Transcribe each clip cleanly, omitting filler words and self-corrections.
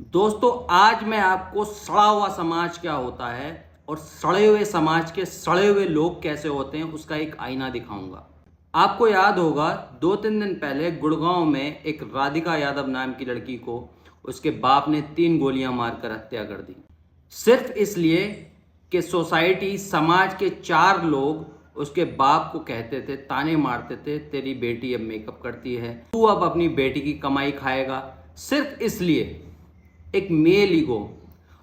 दोस्तों, आज मैं आपको सड़ा हुआ समाज क्या होता है और सड़े हुए समाज के सड़े हुए लोग कैसे होते हैं उसका एक आईना दिखाऊंगा। आपको याद होगा 2-3 दिन पहले गुड़गांव में एक राधिका यादव नाम की लड़की को उसके बाप ने 3 गोलियां मारकर हत्या कर दी, सिर्फ इसलिए कि सोसाइटी समाज के 4 लोग उसके बाप को कहते थे, ताने मारते थे, तेरी बेटी अब मेकअप करती है, तू अब अपनी बेटी की कमाई खाएगा, सिर्फ इसलिए एक मेल ईगो।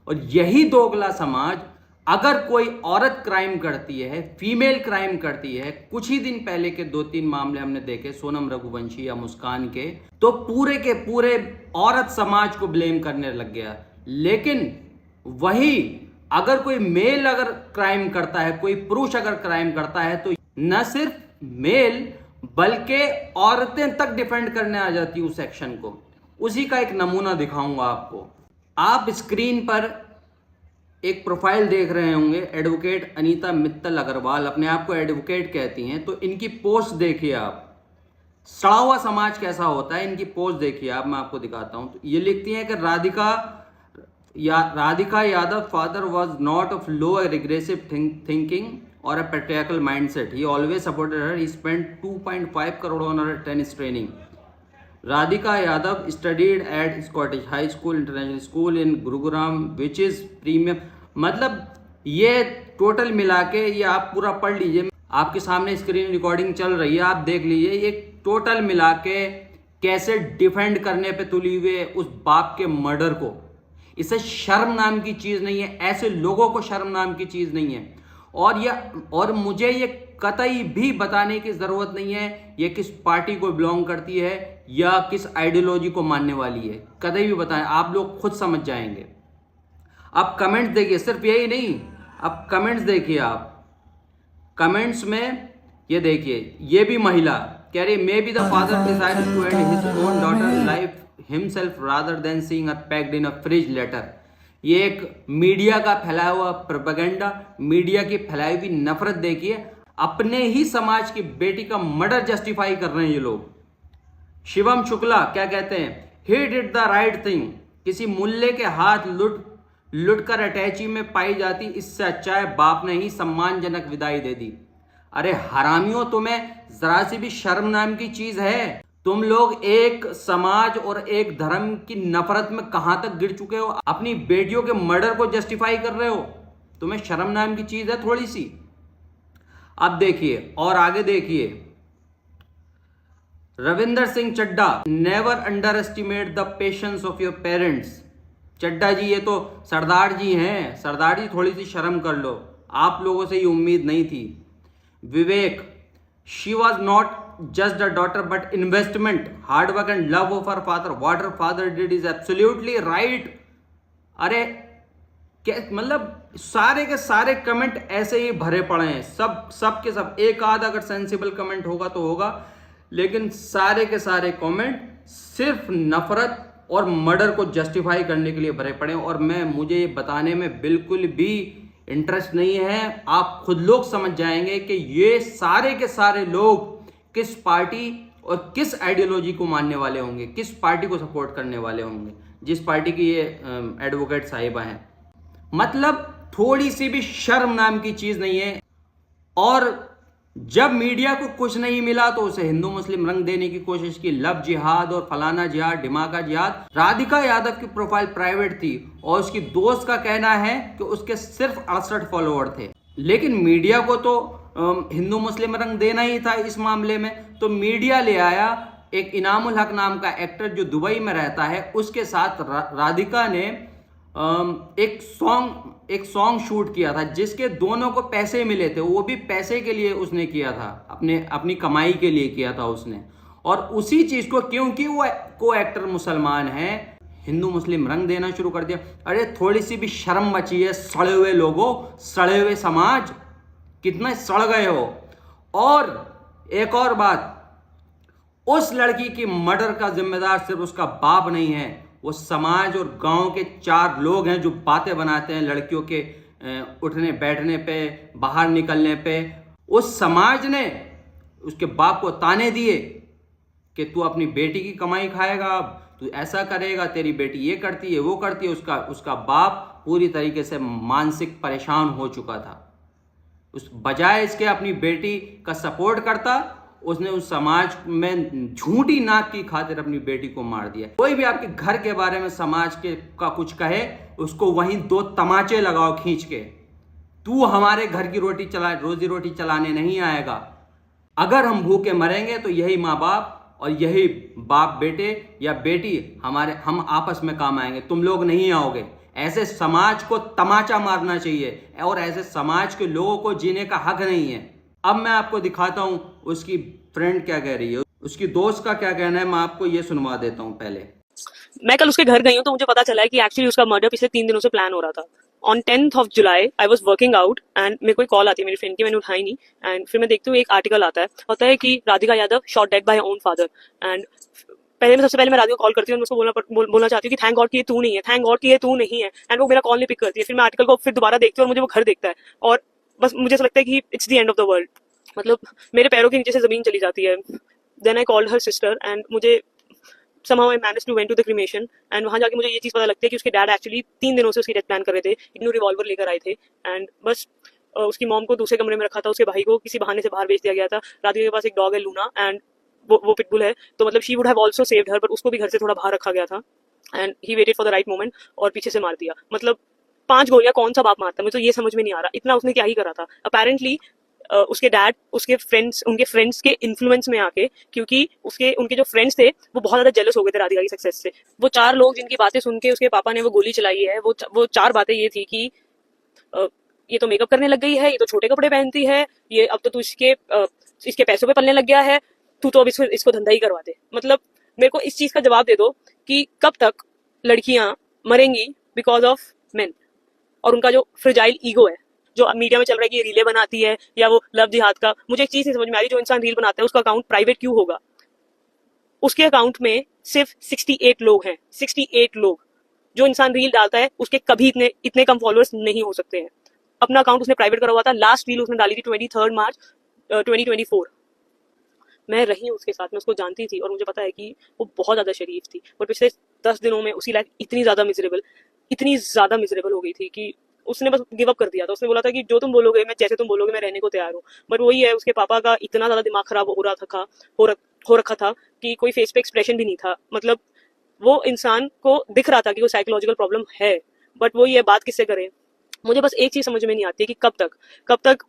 और यही दोगला समाज अगर कोई औरत क्राइम करती है, फीमेल क्राइम करती है, कुछ ही दिन पहले के 2-3 मामले हमने देखे सोनम रघुवंशी या मुस्कान के, तो पूरे के पूरे औरत समाज को ब्लेम करने लग गया। लेकिन वही अगर कोई मेल अगर क्राइम करता है, कोई पुरुष अगर क्राइम करता है, तो न सिर्फ मेल बल्कि औरतें तक डिफेंड करने आ जाती उस एक्शन को। उसी का एक नमूना दिखाऊंगा आपको। आप स्क्रीन पर एक प्रोफाइल देख रहे होंगे, एडवोकेट अनीता मित्तल अग्रवाल, अपने आप को एडवोकेट कहती हैं। तो इनकी पोस्ट देखिए आप, सड़ा हुआ समाज कैसा होता है, इनकी पोस्ट देखिए आप, मैं आपको दिखाता हूं। तो ये लिखती हैं कि Radhika Yadav father was not of low regressive thinking और a patriarchal mindset, he always supported her, he spent 2.5 crore on her tennis training. Radhika Yadav studied at Scottish High School International School in Gurugram which is premium। मतलब ये total मिला के ये आप पूरा पढ़ लीजिए, आपके सामने स्क्रीन रिकॉर्डिंग चल रही है, आप देख लीजिए। ये टोटल मिला के कैसे डिफेंड करने पे तुली हुए उस बाप के मर्डर को। इसे शर्म नाम की चीज नहीं है, ऐसे लोगों को शर्म नाम की चीज नहीं है। और मुझे ये कतई भी बताने की जरूरत नहीं है ये किस पार्टी को बिलोंग करती है या किस आइडियोलॉजी को मानने वाली है, कतई भी बताएं, आप लोग खुद समझ जाएंगे। अब कमेंट्स देखिए, सिर्फ यही नहीं, अब कमेंट्स देखिए आप। कमेंट्स में ये देखिए, ये भी महिला कह रही, may be the father decided to end his own daughter life himself rather than seeing her packed in a fridge later. ये एक मीडिया का फैलाया हुआ प्रोपेगेंडा, मीडिया की फैलाई हुई नफरत देखिए। अपने ही समाज की बेटी का मर्डर जस्टिफाई कर रहे हैं ये लोग। शिवम शुक्ला क्या कहते हैं, he did the right thing, किसी मुल्ले के हाथ लुट कर अटैची में पाई जाती, इससे अच्छा है बाप ने ही सम्मानजनक विदाई दे दी। अरे हरामियों, तुम्हें जरा सी भी शर्म नाम की चीज है? तुम लोग एक समाज और एक धर्म की नफरत में कहां तक गिर चुके हो? अपनी बेटियों के मर्डर को जस्टिफाई कर रहे हो। तुम्हें शर्म नाम की चीज है थोड़ी सी? अब देखिए और आगे देखिए, Ravinder Singh Chadda, never underestimate the patience of your parents. Chadda ji ये तो सरदार जी हैं, सरदार जी थोड़ी सी शर्म कर लो, आप लोगों से ये उम्मीद नहीं थी। Vivek, she was not just a daughter but investment, hard work and love of her father, what her father did is absolutely right। अरे क्या मतलब, सारे के सारे कमेंट ऐसे ही भरे पड़े हैं, सब के सब। एक आध अगर सेंसिबल कमेंट होगा तो होगा, लेकिन सारे के सारे कमेंट सिर्फ नफरत और मर्डर को जस्टिफाई करने के लिए भरे पड़े हैं। और मुझे ये बताने में बिल्कुल भी इंटरेस्ट नहीं है, आप खुद लोग समझ जाएंगे कि ये सारे के सारे लोग किस पार्टी और किस आइडियोलॉजी को मानने वाले होंगे, किस पार्टी को सपोर्ट करने वाले होंगे, जिस पार्टी की ये एडवोकेट साहिबा हैं। मतलब थोड़ी सी भी शर्म नाम की चीज नहीं है। और जब मीडिया को कुछ नहीं मिला तो उसे हिंदू मुस्लिम रंग देने की कोशिश की, लव जिहाद और फलाना जिहाद, ढिमाका जिहाद। राधिका यादव की प्रोफाइल प्राइवेट थी और उसकी दोस्त का कहना है कि उसके सिर्फ 68 फॉलोअर थे, लेकिन मीडिया को तो हिंदू मुस्लिम रंग देना ही था इस मामले में। तो मीडिया ले आया एक इनामुल हक नाम का एक्टर जो दुबई में रहता है, उसके साथ राधिका ने एक सॉन्ग शूट किया था जिसके दोनों को पैसे मिले थे, वो भी पैसे के लिए उसने किया था, अपनी कमाई के लिए किया था उसने। और उसी चीज को, क्योंकि वो को एक्टर मुसलमान है, हिंदू मुस्लिम रंग देना शुरू कर दिया। अरे थोड़ी सी भी शर्म बची है सड़े हुए लोगों, सड़े हुए समाज, कितना सड़ गए हो। और एक और बात, उस लड़की की मर्डर का जिम्मेदार सिर्फ उसका बाप नहीं है, वो समाज और गांव के 4 लोग हैं जो बातें बनाते हैं लड़कियों के उठने बैठने पे, बाहर निकलने पे। उस समाज ने उसके बाप को ताने दिए कि तू अपनी बेटी की कमाई खाएगा, तू ऐसा करेगा, तेरी बेटी ये करती है वो करती है। उसका बाप पूरी तरीके से मानसिक परेशान हो चुका था। उस बजाय इसके अपनी बेटी का सपोर्ट करता, उसने उस समाज में झूठी नाक की खातिर अपनी बेटी को मार दिया। कोई भी आपके घर के बारे में समाज के का कुछ कहे, उसको वहीं 2 तमाचे लगाओ खींच के। तू हमारे घर की रोजी रोटी चलाने नहीं आएगा। अगर हम भूखे मरेंगे तो यही माँ बाप और यही बाप बेटे या बेटी हम आपस में काम आएंगे, तुम लोग नहीं आओगे। ऐसे समाज को तमाचा मारना चाहिए और ऐसे समाज के लोगों को जीने का हक नहीं है। अब मैं आपको दिखाता हूं उसकी फ्रेंड क्या कह रही है, उसकी दोस्त का क्या कहना है। मैं आपको ये सुनवा देता हूं। पहले मैं कल उसके घर गई हूँ तो मुझे पता चला है कि एक्चुअली उसका मर्डर पिछले 3 दिनों से प्लान हो रहा था। On 10th of July I was working out and मेरे को एक कॉल आती है मेरी फ्रेंड की, मैंने उठाई नहीं। एंड फिर मैं देखती हूँ एक आर्टिकल आता है कि Radhika Yadav shot dead by own father. And सबसे पहले मैं राधिका कॉल करती हूँ, उसको बोलना चाहती हूँ कि थैंक गॉड कि ये तू नहीं है, थैंक गॉड कि ये तू नहीं है। एंड वो मेरा कॉल नहीं पिक करती है। फिर मैं आर्टिकल को फिर दोबारा देखती हूँ और मुझे वो घर देखता है और बस मुझे ऐसा लगता है कि it's the end of the world. मतलब मेरे पैरों के नीचे से जमीन चली जाती है। Then I called her sister and मुझे somehow I managed to went to the cremation and वहां जाके मुझे ये चीज पता लगती है कि उसके डैड एक्चुअली 3 दिनों से उसकी डेथ प्लान कर रहे थे। एक न्यू रिवॉल्वर लेकर आए थे एंड बस उसकी मॉम को दूसरे कमरे में रखा था, उसके भाई को किसी बहाने से बाहर भेज दिया गया था। राधिका के पास एक डॉग है लूना एंड वो पिटबुल है, तो मतलब she would have also saved her, पर उसको भी घर से थोड़ा बाहर रखा गया था and he waited for the right moment और पीछे से मार दिया। मतलब 5 गोलियां कौन सा बाप मारता है, मुझे तो ये समझ में नहीं आ रहा इतना उसने क्या ही करा था। अपेरेंटली उसके डैड उनके फ्रेंड्स के इन्फ्लुएंस में आके, क्योंकि उनके जो फ्रेंड्स थे वो बहुत ज्यादा जेलस हो गए थे राधिका की सक्सेस से। वो 4 लोग जिनकी बातें सुन के उसके पापा ने वो गोली चलाई है, वो 4 बातें ये थी कि ये तो मेकअप करने लग गई है, ये तो छोटे कपड़े पहनती है, ये अब तो तू इसके पैसों पे पलने लग गया है, तू तो अब इसको धंधा ही करवा दे। मतलब मेरे को इस चीज का जवाब दे दो कि कब तक लड़कियां मरेंगी बिकॉज ऑफ मेन और उनका जो फ्रेजाइल ईगो है, जो मीडिया में चल रहा है कि ये रीले बनाती है या वो लव जिहाद का। मुझे एक चीज नहीं समझ में आ रही, जो इंसान रील बनाता है उसका अकाउंट प्राइवेट क्यों होगा? उसके अकाउंट में सिर्फ 68 लोग हैं, 68 लोग। जो इंसान रील डालता है उसके कभी इतने कम फॉलोअर्स नहीं हो सकते हैं। अपना अकाउंट उसने प्राइवेट करा हुआ था। लास्ट रील उसने डाली थी 23 मार्च 2024। मैं रही हूँ उसके साथ, मैं उसको जानती थी और मुझे पता है कि वो बहुत ज्यादा शरीफ थी, पर पिछले 10 दिनों में उसकी लाइफ इतनी ज्यादा मिजरेबल हो गई थी कि उसने बस गिव अप कर दिया था। उसने बोला था कि जो तुम बोलोगे, मैं जैसे तुम बोलोगे मैं रहने को तैयार हूँ। बट वही है, उसके पापा का इतना ज्यादा दिमाग खराब हो रखा था कि कोई फेस पे एक्सप्रेशन भी नहीं था। मतलब वो इंसान को दिख रहा था कि वो साइकोलॉजिकल प्रॉब्लम है, बट वही है, बात किससे करे? मुझे बस एक चीज समझ में नहीं आती है कि कब तक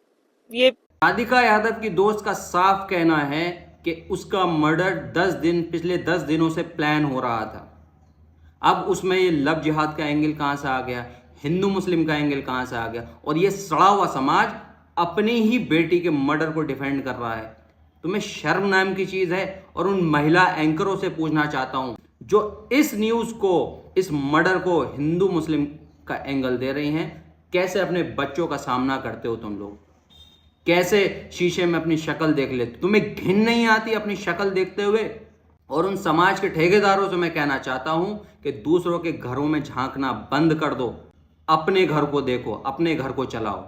ये। राधिका यादव की दोस्त का साफ कहना है कि उसका मर्डर पिछले 10 दिनों से प्लान हो रहा था। अब उसमें ये लव जिहाद का एंगल कहाँ से आ गया, हिंदू मुस्लिम का एंगल कहाँ से आ गया, और ये सड़ा हुआ समाज अपनी ही बेटी के मर्डर को डिफेंड कर रहा है। तुम्हें शर्म नाम की चीज़ है? और उन महिला एंकरों से पूछना चाहता हूँ जो इस न्यूज़ को, इस मर्डर को हिंदू मुस्लिम का एंगल दे रही हैं, कैसे अपने बच्चों का सामना करते हो तुम लोग? कैसे शीशे में अपनी शक्ल देख लेते? तुम्हें घिन नहीं आती अपनी शक्ल देखते हुए? और उन समाज के ठेकेदारों से मैं कहना चाहता हूं कि दूसरों के घरों में झांकना बंद कर दो, अपने घर को देखो, अपने घर को चलाओ।